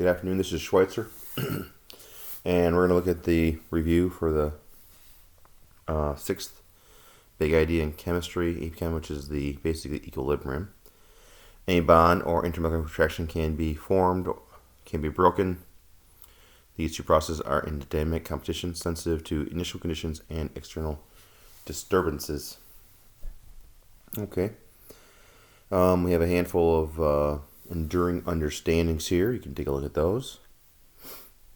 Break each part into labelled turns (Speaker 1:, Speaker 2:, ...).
Speaker 1: Good afternoon, this is Schweitzer, and we're going to look at the review for the sixth big idea in chemistry, APChem, which is the basically equilibrium. Any bond or intermolecular attraction can be formed, can be broken. These two processes are in dynamic competition, sensitive to initial conditions and external disturbances. Okay. We have a handful of enduring understandings here. You can take a look at those.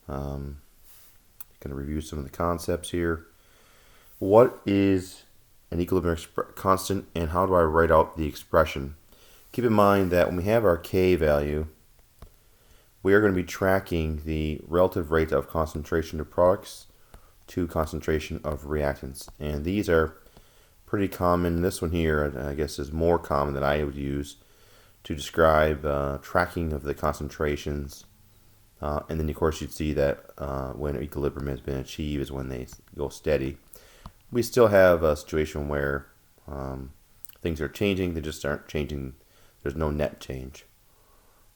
Speaker 1: Going to review some of the concepts here. What is an equilibrium constant, and how do I write out the expression? Keep in mind that when we have our K value, we are going to be tracking the relative rate of concentration of products to concentration of reactants. And these are pretty common. This one here, I guess, is more common than I would use to describe tracking of the concentrations. And then, of course, you'd see that when equilibrium has been achieved is when they go steady. We still have a situation where things are changing. They just aren't changing. There's no net change.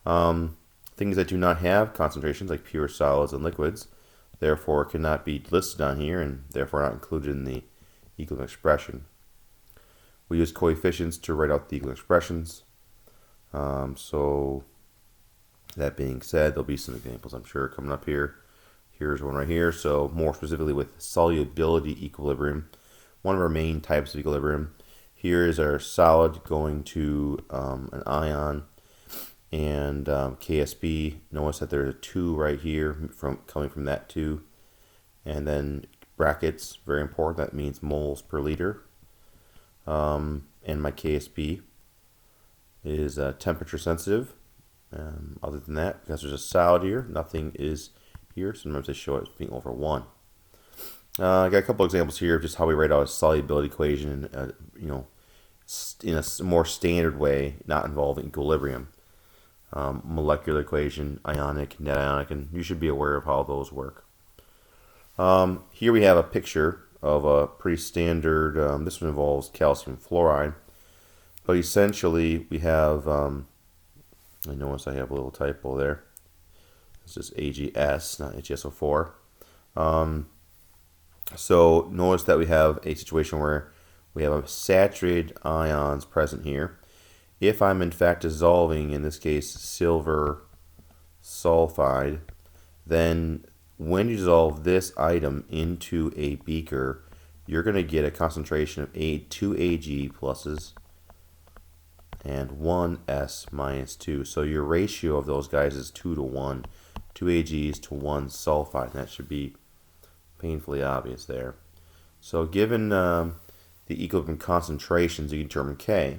Speaker 1: Things that do not have concentrations, like pure solids and liquids, therefore cannot be listed on here and therefore not included in the equilibrium expression. We use coefficients to write out the equilibrium expressions. So that being said, there'll be some examples I'm sure coming up here. Here's one right here. So more specifically with solubility equilibrium, one of our main types of equilibrium. Here is our solid going to an ion and KSB. Notice that there's a 2 right here coming from that 2. And then brackets, very important, that means moles per liter. And my KSB is temperature sensitive. Other than that, because there's a solid here, nothing is here. Sometimes they show it as being over 1. I got a couple examples here of just how we write out a solubility equation, in a more standard way, not involving equilibrium. Molecular equation, ionic, net ionic, and you should be aware of how those work. Here we have a picture of a pretty standard, this one involves calcium fluoride, but essentially we have, I notice I have a little typo there, this is AgS, not HSO4. So notice that we have a situation where we have a saturated ions present here. If I'm in fact dissolving, in this case, silver sulfide, then when you dissolve this item into a beaker, you're going to get a concentration of 2 Ag pluses and 1 S minus 2. So your ratio of those guys is 2 to 1. 2 Ags to 1 sulfide. And that should be painfully obvious there. So given the equilibrium concentrations, you can determine K.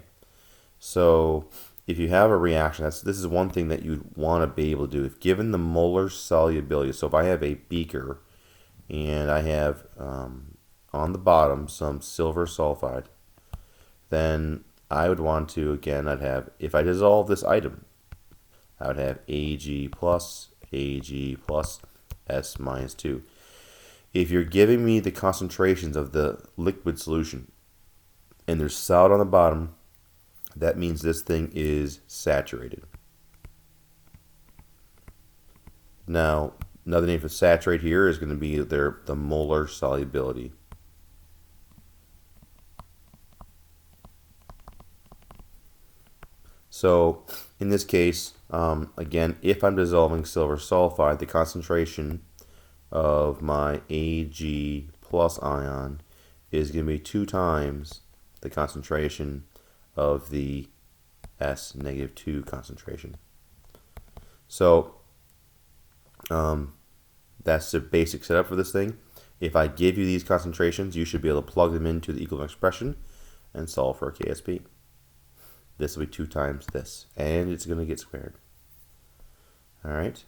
Speaker 1: So if you have a reaction, this is one thing that you'd want to be able to do. If given the molar solubility, so if I have a beaker and I have on the bottom some silver sulfide, then I would want to, again, if I dissolve this item, I would have Ag plus, S minus 2. If you're giving me the concentrations of the liquid solution and there's solid on the bottom, that means this thing is saturated. Now, another name for saturate here is going to be the molar solubility. So, in this case, again, if I'm dissolving silver sulfide, the concentration of my Ag plus ion is going to be 2 times the concentration of the S negative 2 concentration. So that's the basic setup for this thing. If I give you these concentrations, you should be able to plug them into the equilibrium expression and solve for a KSB. This will be 2 times this, and it's going to get squared. Alright,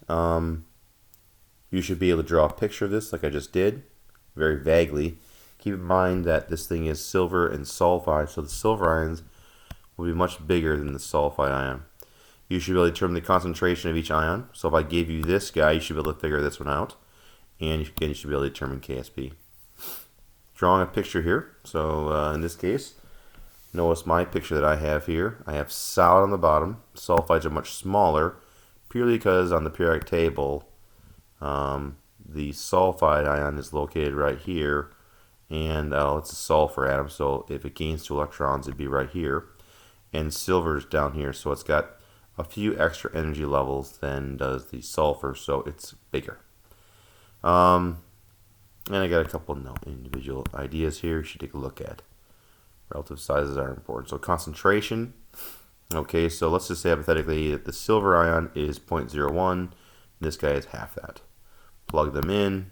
Speaker 1: you should be able to draw a picture of this like I just did, very vaguely. Keep in mind that this thing is silver and sulfide, so the silver ions will be much bigger than the sulfide ion. You should be able to determine the concentration of each ion. So if I gave you this guy, you should be able to figure this one out. And again, you should be able to determine KSB. Drawing a picture here. So in this case, notice my picture that I have here. I have solid on the bottom. Sulfides are much smaller, purely because on the periodic table, the sulfide ion is located right here, and it's a sulfur atom, so if it gains 2 electrons, it'd be right here. And silver is down here, so it's got a few extra energy levels than does the sulfur, so it's bigger. And I got a couple individual ideas here you should take a look at. Relative sizes are important. So concentration. Okay, so let's just say hypothetically that the silver ion is 0.01. This guy is half that. Plug them in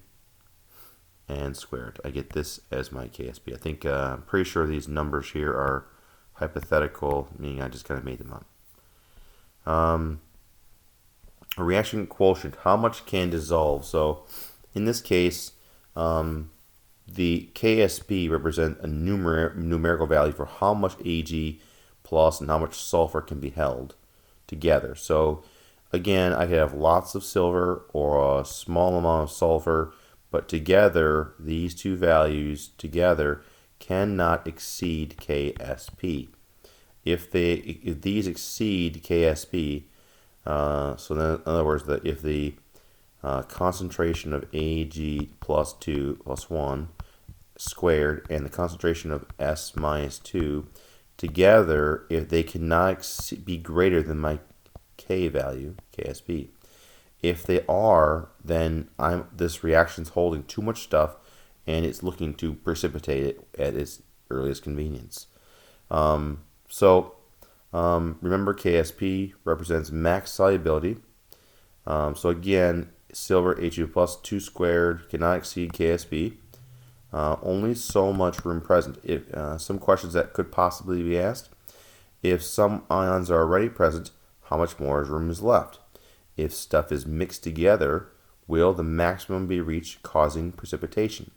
Speaker 1: and squared. I get this as my KSP. I think I'm pretty sure these numbers here are hypothetical, meaning I just kind of made them up. A reaction quotient, how much can dissolve? So in this case, the KSP represents a numerical value for how much Ag plus and how much sulfur can be held together. So again, I could have lots of silver or a small amount of sulfur, but together, these two values together cannot exceed KSP. If these exceed KSP, so then in other words, that if the concentration of Ag plus 2 plus 1 squared and the concentration of S minus 2 together, if they cannot be greater than my K value, KSP. If they are, then this reaction's holding too much stuff and it's looking to precipitate it at its earliest convenience. Remember KSP represents max solubility. So again, silver H2 plus 2 squared cannot exceed KSP. Only so much room present. If some questions that could possibly be asked: if some ions are already present, how much more room is left? If stuff is mixed together, will the maximum be reached, causing precipitation?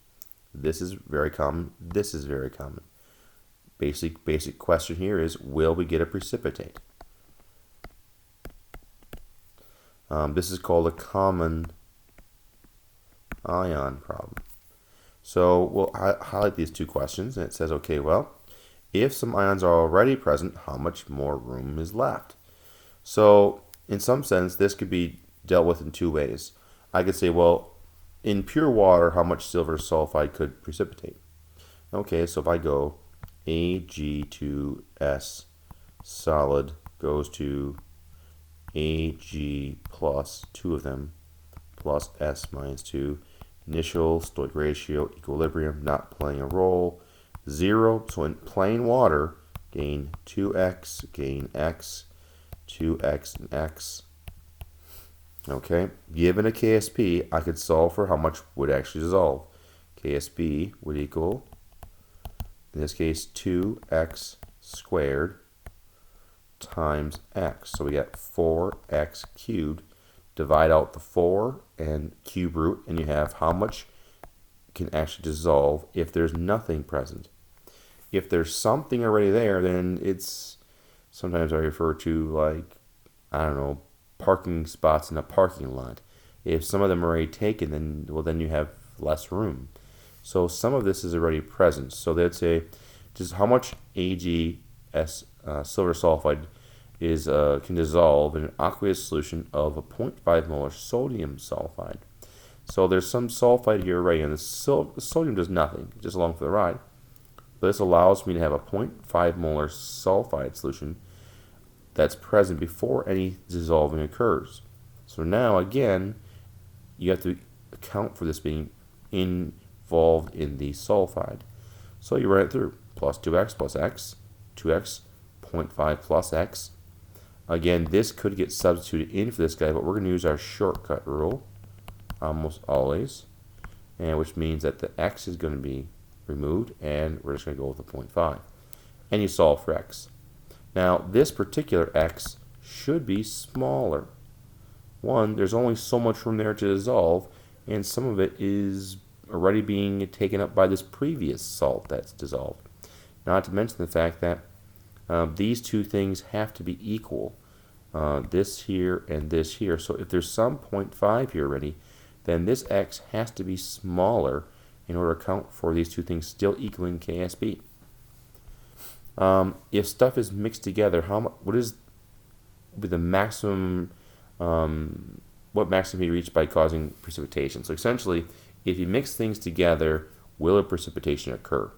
Speaker 1: This is very common. This is very common. Basic question here is: will we get a precipitate? This is called a common ion problem. So we'll highlight these two questions, and it says, okay, well, if some ions are already present, how much more room is left? So in some sense, this could be dealt with in two ways. I could say, well, in pure water, how much silver sulfide could precipitate? Okay, so if I go Ag2S solid goes to Ag plus 2 of them plus S minus 2. Initial stoichiometric ratio, equilibrium, not playing a role. 0, so in plain water, gain 2x, gain x, 2x and x. Okay, given a KSP, I could solve for how much would actually dissolve. KSP would equal, in this case, 2x squared times x. So we got 4x cubed. Divide out the 4 and cube root, and you have how much can actually dissolve if there's nothing present. If there's something already there, then it's, sometimes I refer to like, I don't know, parking spots in a parking lot. If some of them are already taken, then, well, then you have less room. So some of this is already present. So they'd say, just how much AgS silver sulfide is can dissolve in an aqueous solution of a 0.5 molar sodium sulfide. So there's some sulfide here already, and the sodium does nothing, just along for the ride. But this allows me to have a 0.5 molar sulfide solution that's present before any dissolving occurs. So now, again, you have to account for this being involved in the sulfide. So you run it through. Plus 2x plus x, 2x, 0.5 plus x. Again, this could get substituted in for this guy, but we're going to use our shortcut rule almost always, and which means that the x is going to be removed, and we're just going to go with the 0.5. And you solve for x. Now, this particular x should be smaller. One, there's only so much room there to dissolve, and some of it is already being taken up by this previous salt that's dissolved. Not to mention the fact that these two things have to be equal, this here and this here. So if there's some 0.5 here already, then this x has to be smaller in order to account for these two things still equaling KSP. If stuff is mixed together, what is the maximum what maximum can be reached by causing precipitation. So essentially, if you mix things together, will a precipitation occur?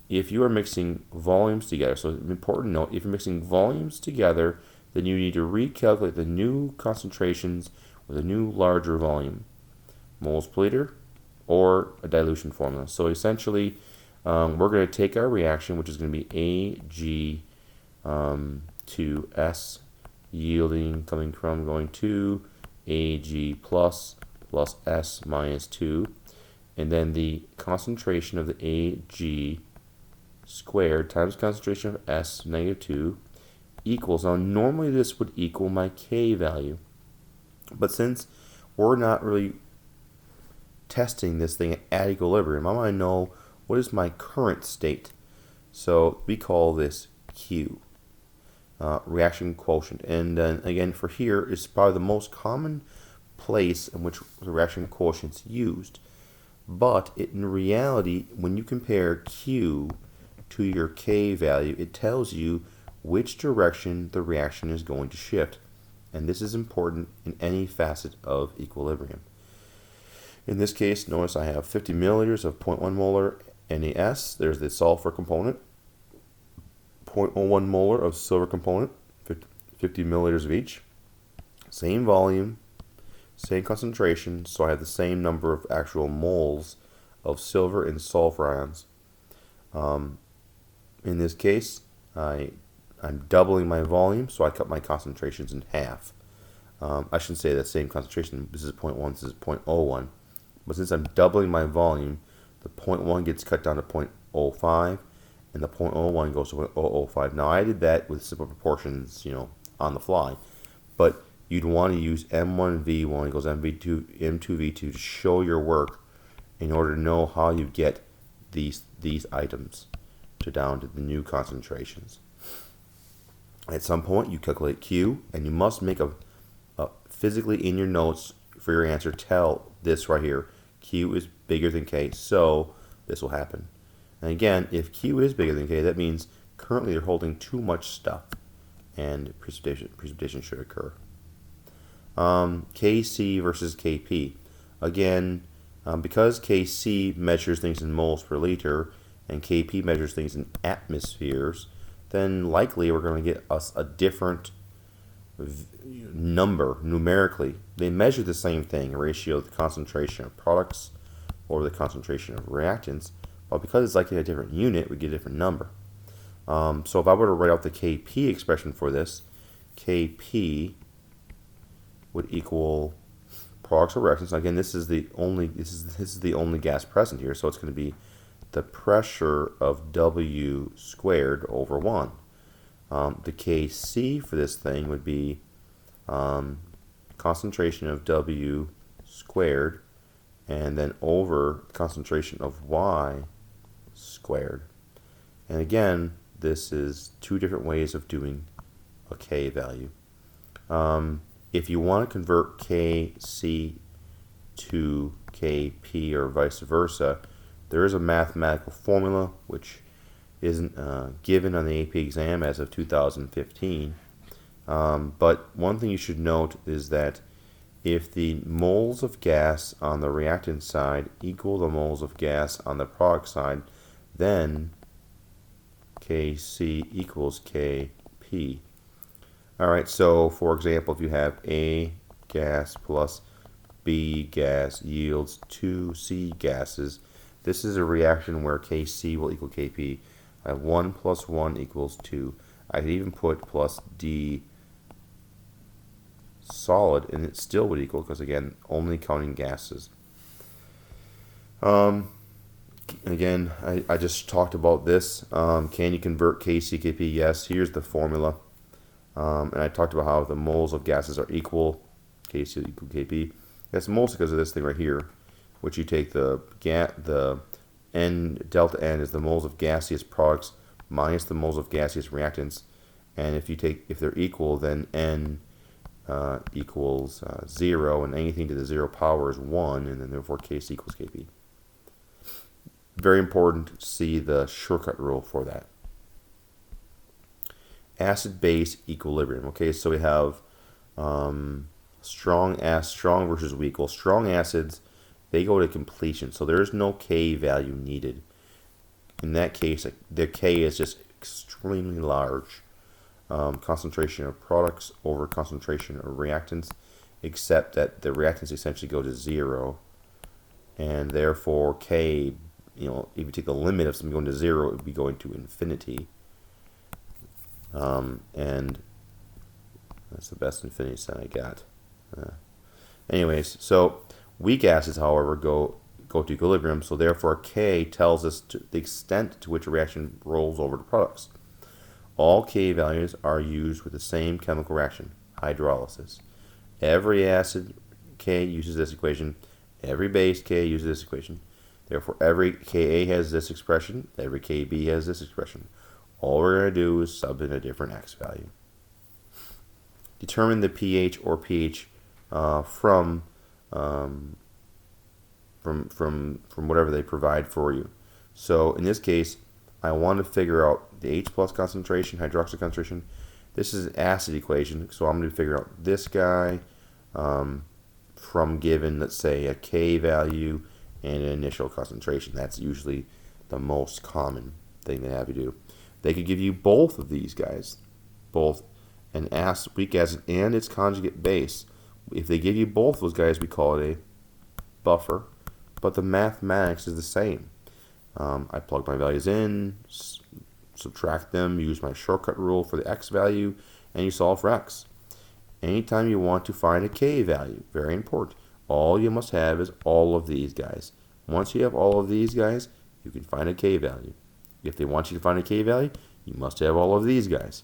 Speaker 1: If you are mixing volumes together, so important to note, if you're mixing volumes together, then you need to recalculate the new concentrations with a new larger volume, moles per liter, or a dilution formula. So essentially, we're going to take our reaction, which is going to be Ag to S yielding going to Ag plus S minus 2, and then the concentration of the Ag squared times concentration of S negative 2 equals, now normally this would equal my K value, but since we're not really testing this thing at equilibrium, I want to know what is my current state. So we call this Q, reaction quotient. And then again, for here is probably the most common place in which the reaction quotient is used. But in reality, when you compare Q to your K value, it tells you which direction the reaction is going to shift. And this is important in any facet of equilibrium. In this case, notice I have 50 milliliters of 0.1 molar NaS. There's the sulfur component. 0.01 molar of silver component. 50 milliliters of each. Same volume, same concentration, so I have the same number of actual moles of silver and sulfur ions. In this case, I'm doubling my volume, so I cut my concentrations in half. I shouldn't say that same concentration. This is 0.1, this is 0.01. But since I'm doubling my volume, the 0.1 gets cut down to 0.05, and the 0.01 goes to 0.005. Now I did that with simple proportions, on the fly, but you'd want to use M1V1 equals M2V2 to show your work in order to know how you get these items down to the new concentrations. At some point, you calculate Q, and you must make a physically in your notes for your answer tell this right here. Q is bigger than K, so this will happen. And again, if Q is bigger than K, that means currently they're holding too much stuff, and precipitation should occur. Kc versus Kp. Again, because Kc measures things in moles per liter, and Kp measures things in atmospheres, then likely we're going to get us a different number numerically. They measure the same thing, a ratio of the concentration of products over the concentration of reactants, but because it's likely a different unit, we get a different number. So if I were to write out the Kp expression for this, Kp would equal products or reactants. Again, this is the only gas present here, so it's going to be the pressure of W squared over 1. The Kc for this thing would be concentration of W squared and then over concentration of Y squared. And again, this is two different ways of doing a K value. If you want to convert Kc to Kp or vice versa, there is a mathematical formula which isn't given on the AP exam as of 2015. But one thing you should note is that if the moles of gas on the reactant side equal the moles of gas on the product side, then Kc equals Kp. Alright, so for example, if you have A gas plus B gas yields 2 C gases, this is a reaction where Kc will equal Kp. I have 1 plus 1 equals 2. I could even put plus D solid, and it still would equal, because again, only counting gases. Again, I just talked about this. Can you convert Kc, Kp? Yes. Here's the formula. And I talked about how the moles of gases are equal. Kc equal Kp. That's mostly because of this thing right here, which you take the N, delta N is the moles of gaseous products minus the moles of gaseous reactants, and if they're equal, then N equals 0, and anything to the 0 power is 1, and then therefore Kc equals Kp. Very important to see the shortcut rule for that. acid-base equilibrium. Okay, so we have strong versus weak. Well, strong acids, they go to completion, so there is no K value needed. In that case, the K is just extremely large. Concentration of products over concentration of reactants, except that the reactants essentially go to 0, and therefore K, if you take the limit of something going to 0, it would be going to infinity. And that's the best infinity sign I got. Anyways, so weak acids, however, go to equilibrium, so therefore K tells us the extent to which a reaction rolls over to products. All K values are used with the same chemical reaction, hydrolysis. Every acid K uses this equation. Every base K uses this equation. Therefore, every Ka has this expression. Every Kb has this expression. All we're going to do is sub in a different X value. Determine the pH or pH from whatever they provide for you. So in this case, I want to figure out the H plus concentration, hydroxide concentration. This is an acid equation, so I'm going to figure out this guy from given, let's say, a K value and an initial concentration. That's usually the most common thing they have you do. They could give you both of these guys, both an weak acid and its conjugate base. If they give you both those guys, we call it a buffer, but the mathematics is the same. I plug my values in, subtract them, use my shortcut rule for the X value, and you solve for X. Anytime you want to find a K value, very important, all you must have is all of these guys. Once you have all of these guys, you can find a K value. If they want you to find a K value, you must have all of these guys.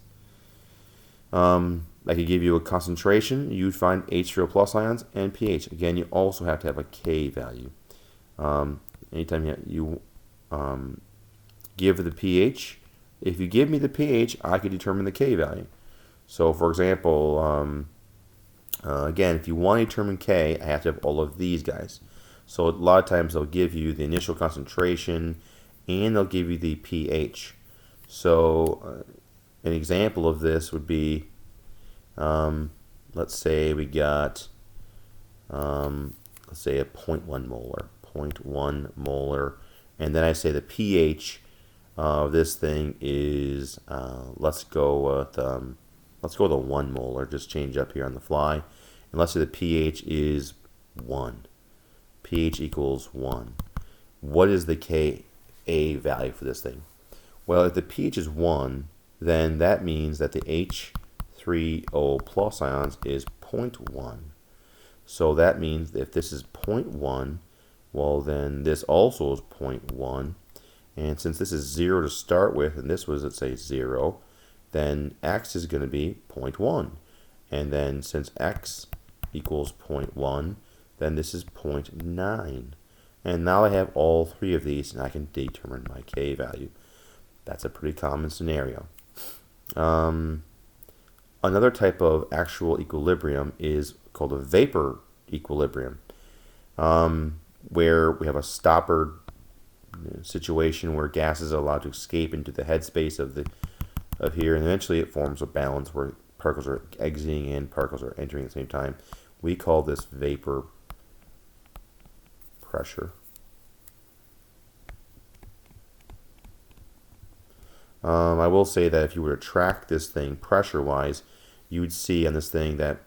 Speaker 1: I could give you a concentration. You'd find H3O plus ions and pH. Again, you also have to have a K value. Anytime you give the pH, if you give me the pH, I could determine the K value. So, for example, again, if you want to determine K, I have to have all of these guys. So a lot of times they'll give you the initial concentration and they'll give you the pH. So an example of this would be, let's say we got, let's say a 0.1 molar, and then I say the pH of this thing is, let's go with 1 molar, just change up here on the fly, and let's say the pH is 1. pH equals 1. What is the Ka value for this thing? Well, if the pH is 1, then that means that the H3O plus ions is 0.1. So that means if this is 0.1, well then this also is 0.1. And since this is 0 to start with, and this was, let's say, 0, then X is going to be 0.1. And then since X equals 0.1, then this is 0.9. And now I have all three of these, and I can determine my K value. That's a pretty common scenario. Another type of actual equilibrium is called a vapor equilibrium, where we have a stoppered situation where gas is allowed to escape into the headspace of here, and eventually it forms a balance where particles are exiting and particles are entering at the same time. We call this vapor pressure. I will say that if you were to track this thing pressure-wise, you would see on this thing that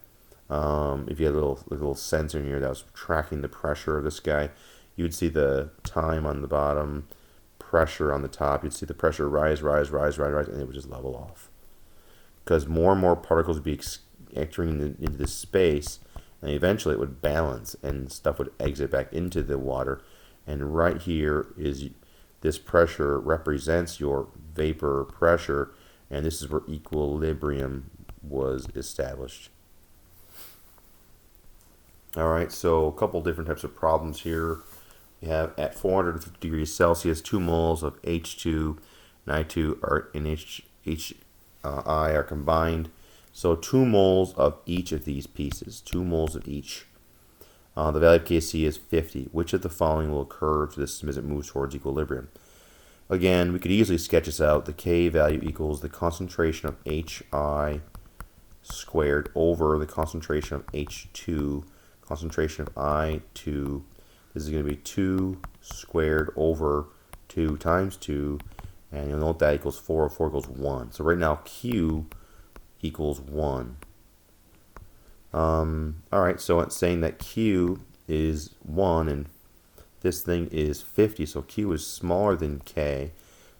Speaker 1: if you had a little sensor in here that was tracking the pressure of this guy, you would see the time on the bottom, pressure on the top. You'd see the pressure rise, and it would just level off. Because more and more particles would be entering into this space, and eventually it would balance, and stuff would exit back into the water. And right here is this pressure represents your vapor pressure, and this is where equilibrium was established. Alright, so a couple different types of problems here. We have at 450 degrees Celsius, 2 moles of H2 and I2 and HI are combined. So 2 moles of each of these pieces, 2 moles of each. The value of Kc is 50. Which of the following will occur to the system as it moves towards equilibrium? Again, we could easily sketch this out. The K value equals the concentration of HI squared over the concentration of H2, concentration of I2. This is going to be 2 squared over 2 times 2, and you'll note that equals 4. 4 equals 1. So right now Q equals 1. Alright, so it's saying that Q is 1 and this thing is 50, so Q is smaller than K.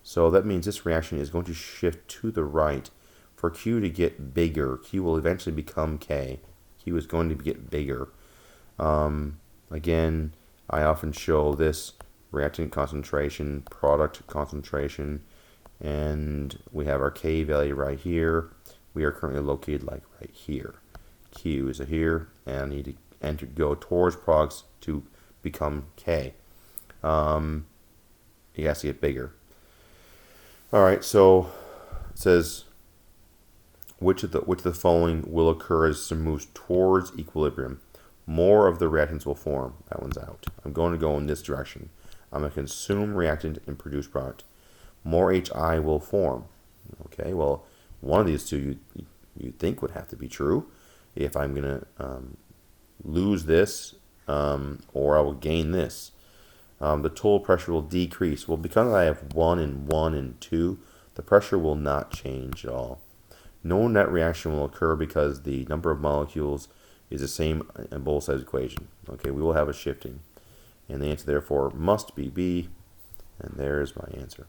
Speaker 1: So that means this reaction is going to shift to the right. For Q to get bigger, Q will eventually become K. Q is going to get bigger. Again, I often show this reactant concentration, product concentration, and we have our K value right here. We are currently located like right here. Q is here, and I need to go towards products to become K. It has to get bigger. Alright, so it says which of the following will occur as it moves towards equilibrium? More of the reactants will form. That one's out. I'm going to go in this direction. I'm going to consume reactant and produce product. More HI will form. Okay, well, one of these two you think would have to be true. If I'm going to lose this or I will gain this. The total pressure will decrease. Well, because I have 1 and 2, the pressure will not change at all. No net reaction will occur because the number of molecules is the same in both sides of the equation. Okay, we will have a shifting. And the answer therefore must be B, and there's my answer.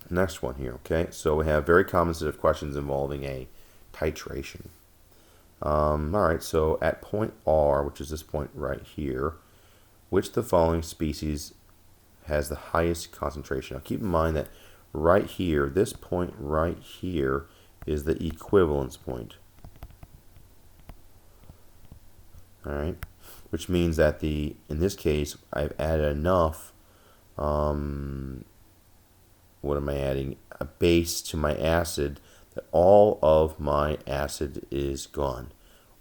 Speaker 1: Next one here, okay? So we have very common set of questions involving a titration. Alright, so at point R, which is this point right here, which of the following species has the highest concentration? Now keep in mind that right here, this point right here is the equivalence point. Alright, which means that in this case, I've added enough, what am I adding? A base to my acid that all of my acid is gone.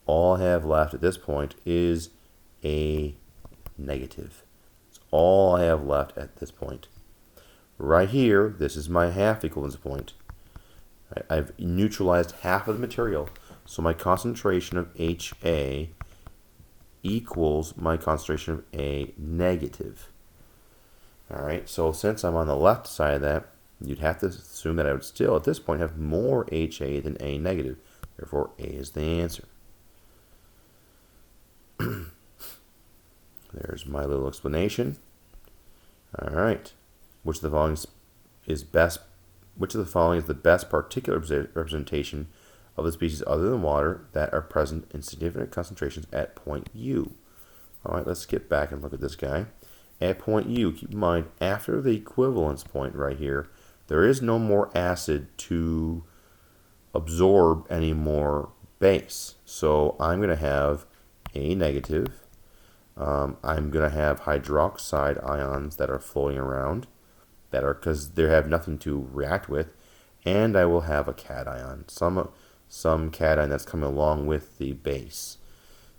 Speaker 1: All I have left at this point is a negative. It's all I have left at this point. Right here, this is my half equivalence point. I've neutralized half of the material, so my concentration of HA equals my concentration of A negative. Alright, so since I'm on the left side of that, you'd have to assume that I would still, at this point, have more HA than A negative. Therefore, A is the answer. There's my little explanation. Alright, which of the following is the best particular representation of the species other than water that are present in significant concentrations at point U? Alright, let's get back and look at this guy. At point U, keep in mind, after the equivalence point right here, there is no more acid to absorb any more base. So I'm going to have A negative. I'm going to have hydroxide ions that are floating around, that are because they have nothing to react with, and I will have a cation, some cation that's coming along with the base.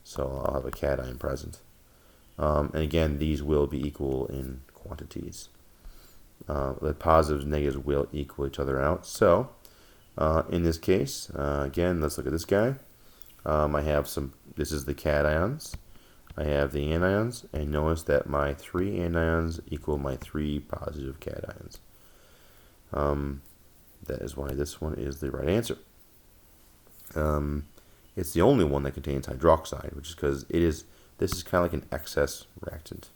Speaker 1: So I'll have a cation present. And again, these will be equal in quantities. The positives and negatives will equal each other out. So in this case, again, let's look at this guy. I have this is the cations. I have the anions, and notice that my 3 anions equal my 3 positive cations. That is why this one is the right answer. It's the only one that contains hydroxide, which is because this is kind of like an excess reactant.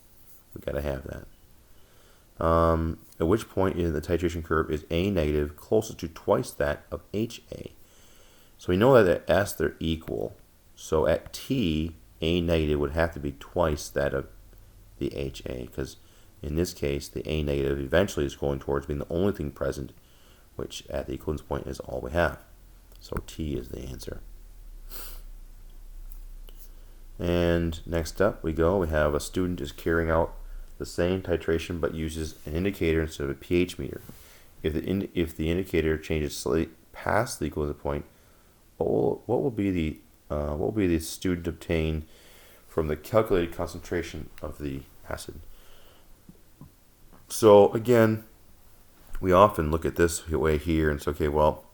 Speaker 1: We got to have that. At which point in the titration curve is A negative closer to twice that of HA? So we know that at S they're equal. So at T, A negative would have to be twice that of the HA, because in this case the A negative eventually is going towards being the only thing present, which at the equivalence point is all we have. So T is the answer. And next up we have a student is carrying out the same titration but uses an indicator instead of a pH meter. If the indicator changes slightly past the equivalent point, what will be the student obtained from the calculated concentration of the acid? So again, we often look at this way here and say, okay, well,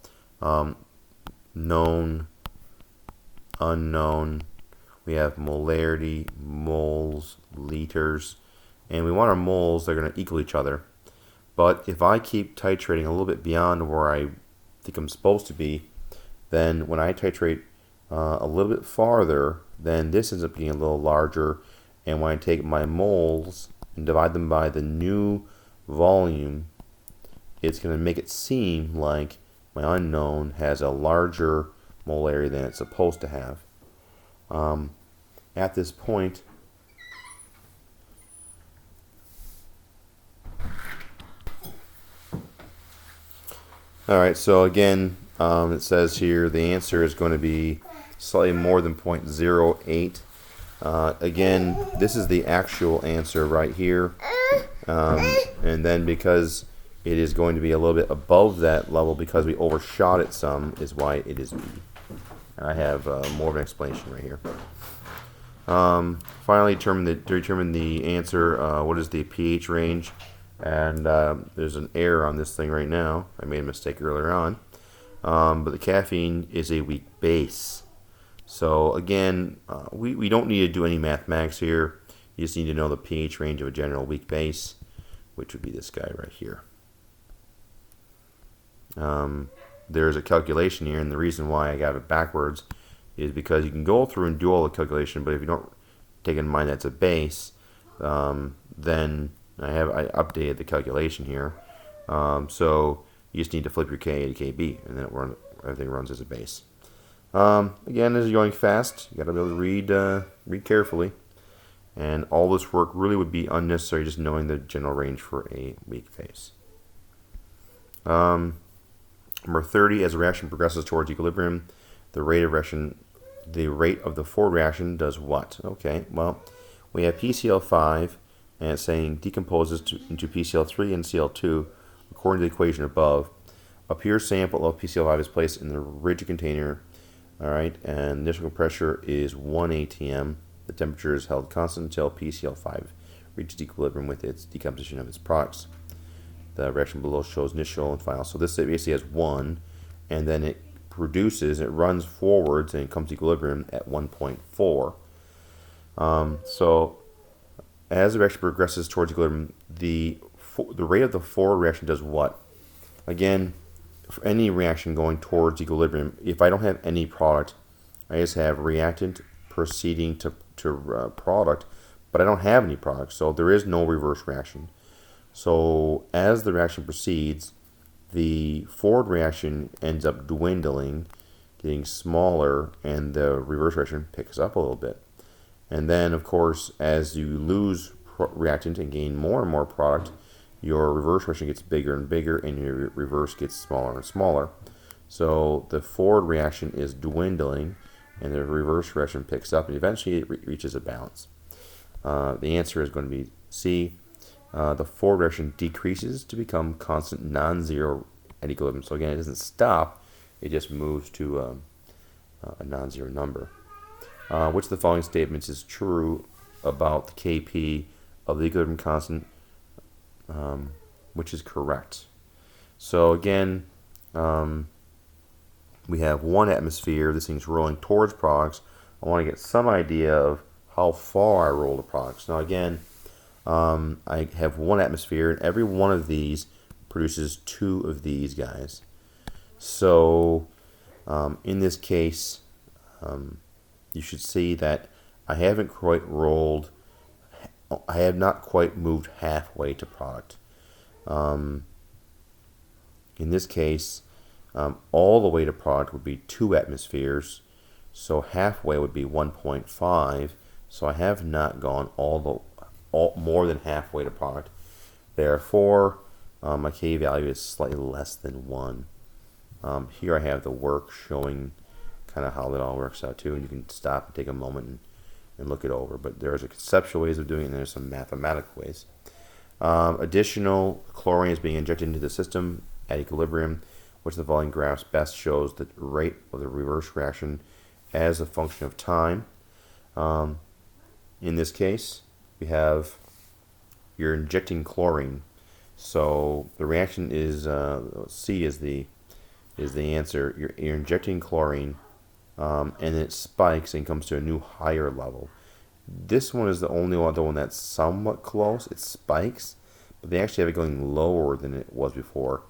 Speaker 1: known, unknown, we have molarity, moles, liters, and we want our moles that are going to equal each other. But if I keep titrating a little bit beyond where I think I'm supposed to be, then when I titrate a little bit farther, then this ends up being a little larger. And when I take my moles and divide them by the new volume, it's going to make it seem like my unknown has a larger molarity than it's supposed to have. At this point, alright, so again, it says here the answer is going to be slightly more than 0.08. Again, this is the actual answer right here. And then because it is going to be a little bit above that level because we overshot it some is why it is B. And I have more of an explanation right here. Finally, to determine the answer, what is the pH range? And there's an error on this thing right now. I made a mistake earlier on. But the caffeine is a weak base. So again, we don't need to do any mathematics here. You just need to know the pH range of a general weak base, which would be this guy right here. There's a calculation here, and the reason why I got it backwards is because you can go through and do all the calculation, but if you don't take in mind that's a base, then I updated the calculation here. So you just need to flip your Ka to Kb, and then everything runs as a base. Again, as you're going fast, you got to be able to read carefully, and all this work really would be unnecessary just knowing the general range for a weak base. Number 30, as a reaction progresses towards equilibrium, the rate of the forward reaction does what? Okay, well, we have PCl5, and it's saying decomposes into PCl3 and Cl2 according to the equation above. A pure sample of PCl5 is placed in the rigid container, all right, and initial pressure is 1 atm. The temperature is held constant until PCl5 reaches equilibrium with its decomposition of its products. The reaction below shows initial and final. So this basically has 1, and then it runs forwards, and it comes to equilibrium at 1.4. So as the reaction progresses towards equilibrium, the rate of the forward reaction does what? Again, for any reaction going towards equilibrium, if I don't have any product, I just have reactant proceeding to product, but I don't have any product, so there is no reverse reaction. So as the reaction proceeds, the forward reaction ends up dwindling, getting smaller, and the reverse reaction picks up a little bit. And then, of course, as you lose reactant and gain more and more product, your reverse reaction gets bigger and bigger, and your reverse gets smaller and smaller. So the forward reaction is dwindling, and the reverse reaction picks up, and eventually it reaches a balance. The answer is going to be C. The forward reaction decreases to become constant non-zero at equilibrium. So again, it doesn't stop, it just moves to a non-zero number. Which of the following statements is true about the Kp of the equilibrium constant, which is correct? So again, we have 1 atmosphere. This thing's rolling towards products. I want to get some idea of how far I roll the products. Now again, I have 1 atmosphere, and every one of these produces 2 of these guys. So in this case, you should see that I have not quite moved halfway to product. In this case, all the way to product would be 2 atmospheres, so halfway would be 1.5. So I have not gone more than halfway to product. Therefore, my K value is slightly less than 1. Here I have the work showing kind of how that all works out too, and you can stop and take a moment and look it over. But there's a conceptual ways of doing it, and there's some mathematical ways. Additional chlorine is being injected into the system at equilibrium, which the following graphs best shows the rate of the reverse reaction as a function of time. In this case, we have you're injecting chlorine. So the reaction is C is the answer. You're injecting chlorine, and it spikes and comes to a new higher level. This one is the only other one that's somewhat close. It spikes, but they actually have it going lower than it was before.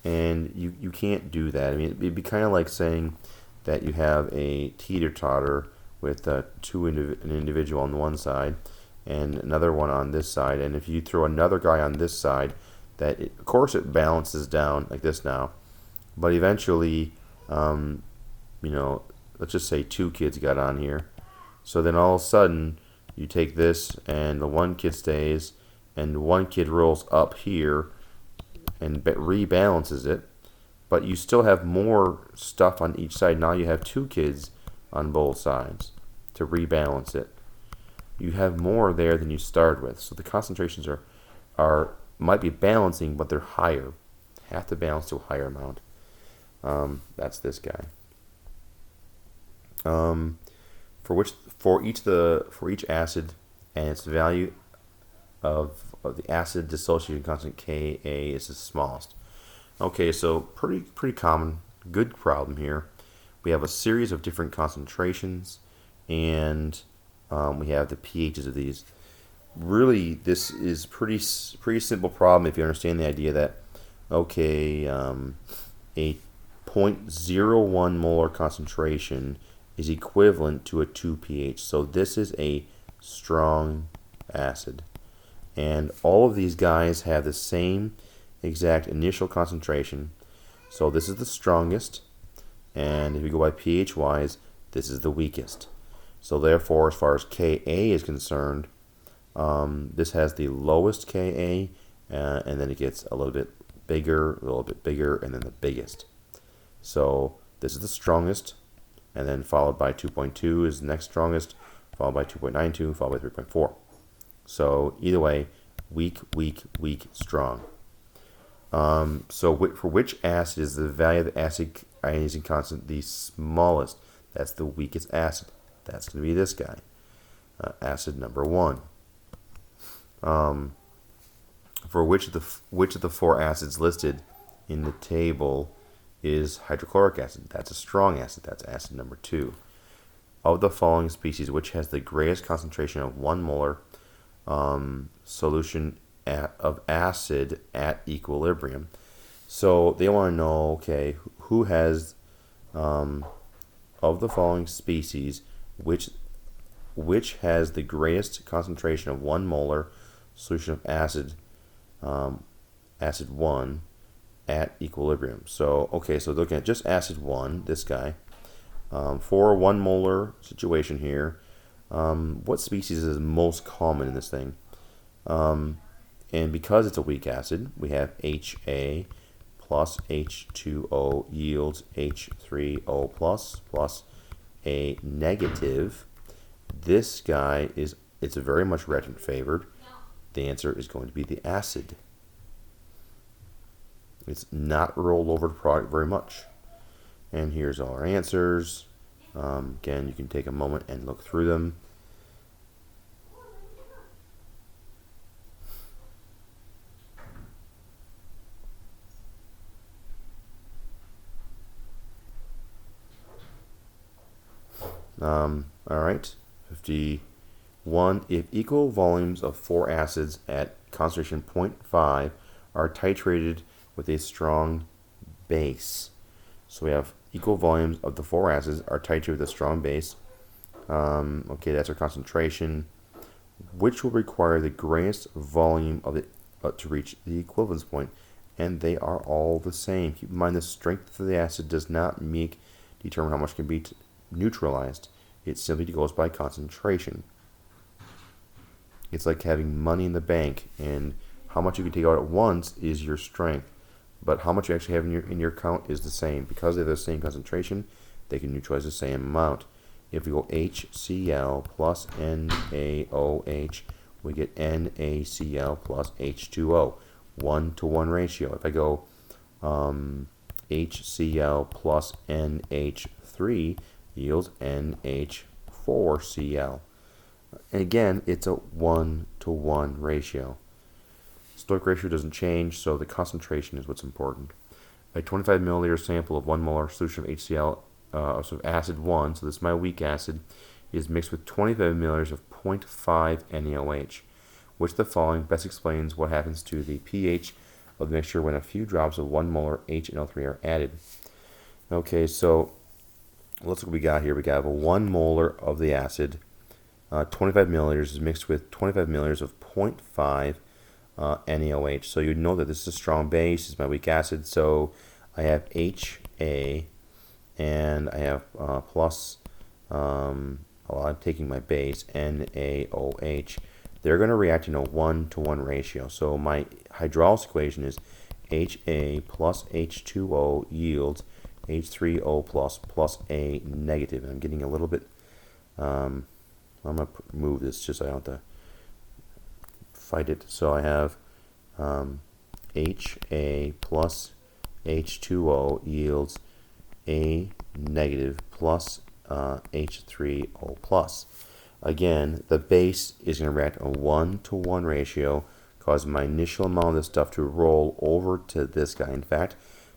Speaker 1: And you can't do that. I mean, it'd be kind of like saying that you have a teeter-totter with an individual on one side and another one on this side. And if you throw another guy on this side, of course it balances down like this now. But eventually, let's just say 2 kids got on here. So then all of a sudden, you take this and the one kid stays, and one kid rolls up here and rebalances it. But you still have more stuff on each side. Now you have 2 kids on both sides to rebalance it. You have more there than you started with. So the concentrations might be balancing, but they're higher. Have to balance to a higher amount. That's this guy. For each acid and its value of the acid dissociation constant Ka is the smallest. Okay, so pretty common, good problem here. We have a series of different concentrations, and we have the pHs of these. Really, this is pretty simple problem if you understand the idea that a 0.01 molar concentration is equivalent to a 2 pH. So this is a strong acid. And all of these guys have the same exact initial concentration. So this is the strongest. And if you go by pH wise, this is the weakest. So therefore, as far as Ka is concerned, this has the lowest Ka, and then it gets a little bit bigger, and then the biggest. So this is the strongest, and then followed by 2.2 is the next strongest, followed by 2.92, followed by 3.4. So either way, weak, strong. So for which acid is the value of the acid ionizing constant the smallest? That's the weakest acid. That's going to be this guy, acid number 1. For which of the 4 acids listed in the table is hydrochloric acid? That's a strong acid. That's acid number 2. Of the following species, which has the greatest concentration of 1 molar solution of acid at equilibrium? So they want to know, okay, who has of the following species, which has the greatest concentration of 1 molar solution of acid, acid 1 at equilibrium. So okay, so looking at just acid 1, this guy, for a 1 molar situation here, what species is most common in this thing? And because it's a weak acid, we have HA plus H2O yields H3O plus a negative. This guy it's very much reagent favored. The answer is going to be the acid. It's not rolled over the product very much. And here's all our answers. Again, you can take a moment and look through them. All right, 51. If equal volumes of 4 acids at concentration 0.5 are titrated with a strong base. So we have equal volumes of the 4 acids are titrated with a strong base. Okay, that's our concentration. Which will require the greatest volume of it to reach the equivalence point? And they are all the same. Keep in mind the strength of the acid does not determine how much can be neutralized. It simply goes by concentration. It's like having money in the bank, and how much you can take out at once is your strength, but how much you actually have in your account is the same. Because they have the same concentration, they can neutralize the same amount. If we go HCl plus NaOH, we get NaCl plus H2O, 1-to-1 ratio. If I go HCl plus NH3 yields NH4Cl. And again, it's a 1-to-1 ratio. Stoichiometric ratio doesn't change, so the concentration is what's important. A 25 milliliter sample of 1 molar solution of HCl, so acid 1, so this is my weak acid, is mixed with 25 milliliters of 0.5 NaOH. Which of the following best explains what happens to the pH of the mixture when a few drops of 1 molar HNO3 are added? Okay, so let's look what we got here. We got 1 molar of the acid, 25 milliliters is mixed with 25 milliliters of 0.5 NaOH. So you know that this is a strong base. This is my weak acid. So I have HA and I have plus, well, I'm taking my base, NaOH. They're going to react in a 1-to-1 ratio. So my hydrolysis equation is HA plus H2O yields H3O plus A negative. And I'm getting a little bit, I'm going to move this just so I don't have to fight it. So I have HA plus H2O yields A negative plus H3O plus. Again, the base is going to react a 1-to-1 ratio, causing my initial amount of this stuff to roll over to this guy. In fact,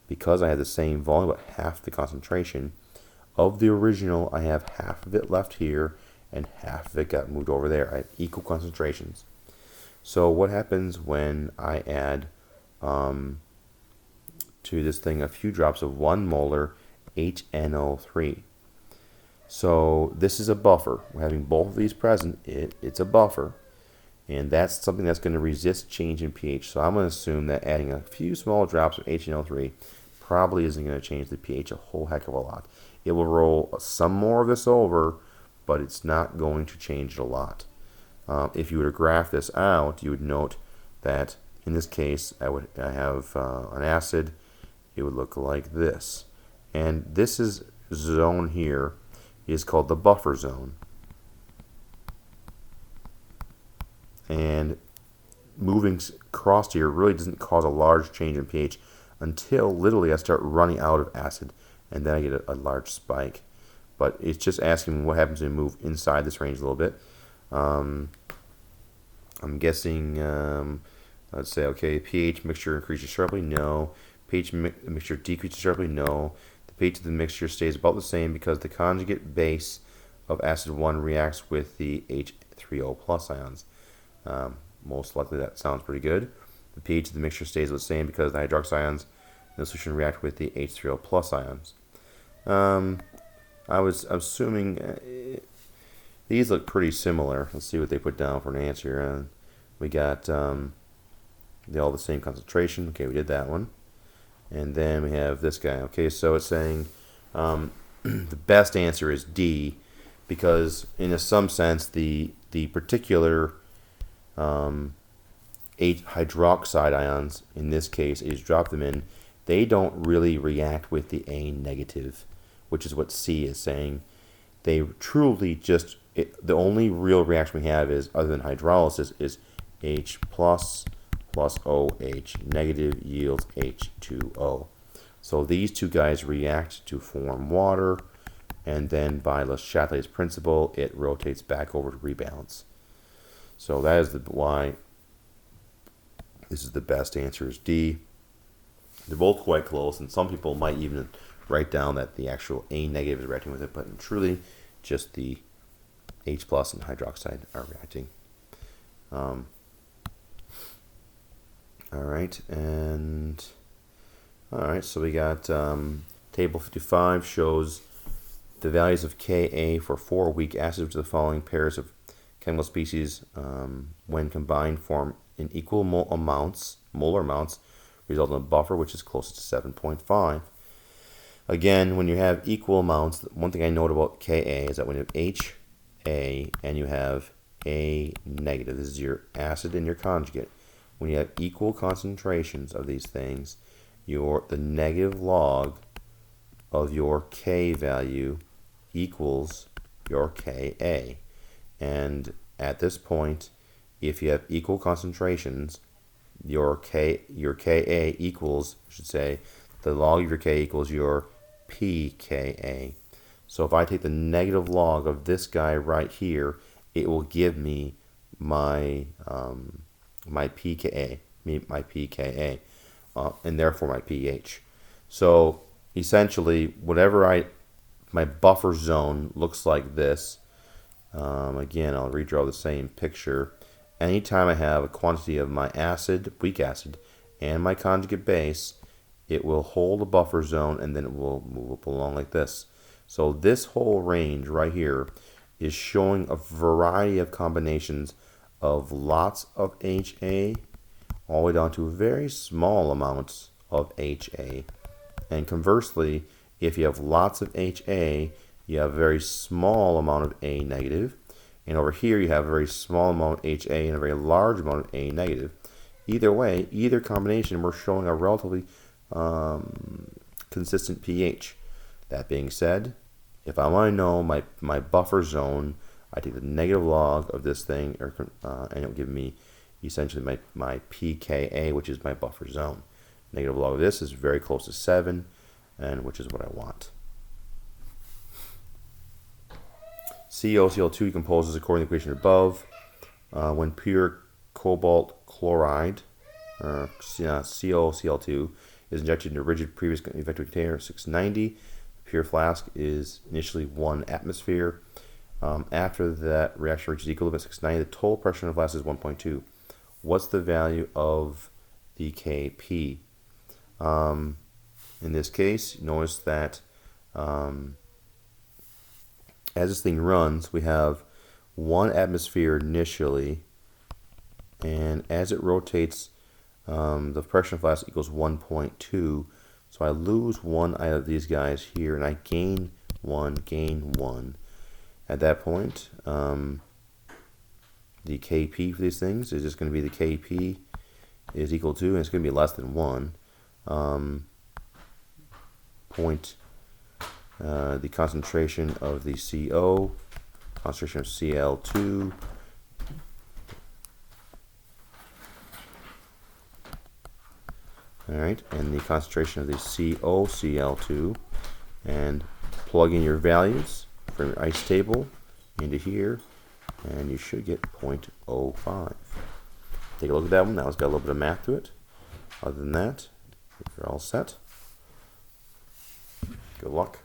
Speaker 1: because I have the same volume but half the concentration of the original, I have half of it left here and half of it got moved over there. I have equal concentrations. So what happens when I add to this thing a few drops of 1 molar HNO3? So this is a buffer. We're having both of these present. It's a buffer. And that's something that's going to resist change in pH. So I'm going to assume that adding a few small drops of HNO3 probably isn't going to change the pH a whole heck of a lot. It will roll some more of this over, but it's not going to change it a lot. If you were to graph this out, you would note that in this case, I have an acid. It would look like this. And this zone here is called the buffer zone. And moving across here really doesn't cause a large change in pH until literally I start running out of acid, and then I get a large spike. But it's just asking what happens when you move inside this range a little bit. I'm guessing, let's say, okay, pH mixture increases sharply, no. pH mixture decreases sharply, no. The pH of the mixture stays about the same because the conjugate base of acid 1 reacts with the H3O plus ions. Most likely that sounds pretty good. The pH of the mixture stays the same because the hydroxide ions in the solution react with the H3O plus ions. I was assuming these look pretty similar. Let's see what they put down for an answer. We got they all the same concentration. Okay, we did that one. And then we have this guy. Okay, so it's saying the best answer is D, because in some sense the particular hydroxide ions, in this case, is drop them in, they don't really react with the A negative, which is what C is saying. They truly just, the only real reaction we have is, other than hydrolysis, is H plus OH negative yields H2O. So these two guys react to form water, and then by Le Chatelier's principle, it rotates back over to rebalance. So that is why this is the best answer is D. They're both quite close, and some people might even write down that the actual A negative is reacting with it, but truly just the H plus and hydroxide are reacting. Alright, so we got table 55 shows the values of Ka for 4 weak acids, which are the following pairs of chemical species, when combined, form in equal molar amounts, result in a buffer which is closest to 7.5. Again, when you have equal amounts, one thing I note about Ka is that when you have HA and you have A negative, this is your acid and your conjugate. When you have equal concentrations of these things, the negative log of your K value equals your Ka. And at this point, if you have equal concentrations, your Ka equals, I should say, the log of your K equals your pKa. So if I take the negative log of this guy right here, it will give me my my pKa. my pKa, and therefore my pH. So essentially, whatever my buffer zone looks like this. Again, I'll redraw the same picture. Anytime I have a quantity of my acid, weak acid, and my conjugate base, it will hold a buffer zone and then it will move up along like this. So this whole range right here is showing a variety of combinations of lots of HA all the way down to very small amounts of HA. And conversely, if you have lots of HA, you have a very small amount of A negative. And over here you have a very small amount of HA and a very large amount of A negative. Either way, either combination, we're showing a relatively consistent pH. That being said, if I want to know my buffer zone, I take the negative log of this thing, and it'll give me essentially my pKa, which is my buffer zone. Negative log of this is very close to 7, and which is what I want. COCl2 decomposes according to the equation above. When pure cobalt chloride, COCl2, is injected into a rigid previous effective container 690, the pure flask is initially 1 atmosphere. After that reaction reaches equilibrium at 690, the total pressure in the flask is 1.2. What's the value of the Kp? In this case, notice that as this thing runs, we have 1 atmosphere initially, and as it rotates, the pressure in the flask equals 1.2. So I lose 1 out of these guys here, and I gain 1. At that point, the Kp for these things is just going to be the Kp is equal to, and it's going to be less than 1. The concentration of the CO, concentration of Cl2, alright, and the concentration of the COCl2, and plug in your values from your ice table into here, and you should get 0.05. Take a look at that one. That one's got a little bit of math to it. Other than that, you're all set. Good luck.